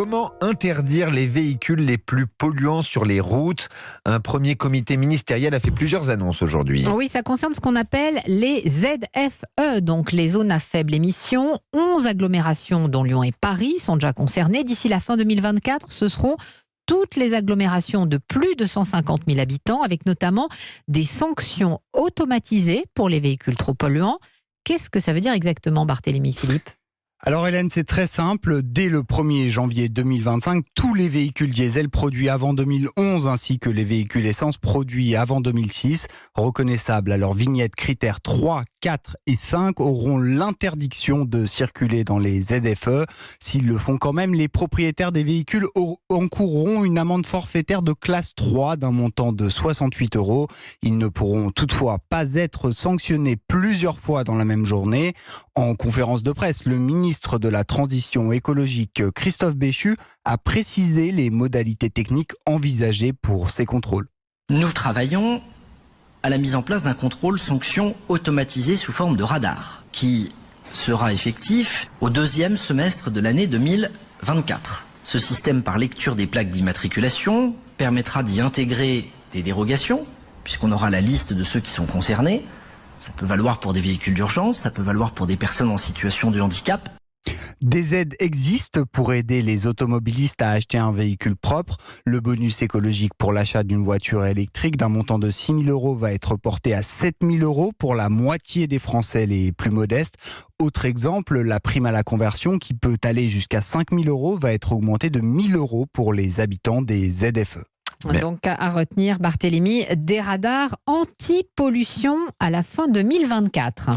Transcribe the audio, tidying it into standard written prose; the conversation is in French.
Comment interdire les véhicules les plus polluants sur les routes? Un premier comité ministériel a fait plusieurs annonces aujourd'hui. Oui, ça concerne ce qu'on appelle les ZFE, donc les zones à faible émission. 11 agglomérations, dont Lyon et Paris, sont déjà concernées. D'ici la fin 2024, ce seront toutes les agglomérations de plus de 150 000 habitants, avec notamment des sanctions automatisées pour les véhicules trop polluants. Qu'est-ce que ça veut dire exactement, Barthélémy Philippe ? Alors Hélène, c'est très simple. Dès le 1er janvier 2025, tous les véhicules diesel produits avant 2011 ainsi que les véhicules essence produits avant 2006, reconnaissables à leur vignette critères 3, 4 et 5, auront l'interdiction de circuler dans les ZFE. S'ils le font quand même, les propriétaires des véhicules encourront une amende forfaitaire de classe 3 d'un montant de 68 €. Ils ne pourront toutefois pas être sanctionnés plusieurs fois dans la même journée. En conférence de presse, le ministre de la Transition écologique, Christophe Béchu, a précisé les modalités techniques envisagées pour ces contrôles. Nous travaillons à la mise en place d'un contrôle sanction automatisé sous forme de radar, qui sera effectif au deuxième semestre de l'année 2024. Ce système, par lecture des plaques d'immatriculation, permettra d'y intégrer des dérogations, puisqu'on aura la liste de ceux qui sont concernés. Ça peut valoir pour des véhicules d'urgence, ça peut valoir pour des personnes en situation de handicap. Des aides existent pour aider les automobilistes à acheter un véhicule propre. Le bonus écologique pour l'achat d'une voiture électrique d'un montant de 6 000 € va être porté à 7 000 € pour la moitié des Français les plus modestes. Autre exemple, la prime à la conversion qui peut aller jusqu'à 5 000 € va être augmentée de 1 000 € pour les habitants des ZFE. Donc à retenir, Barthélémy, des radars anti-pollution à la fin 2024.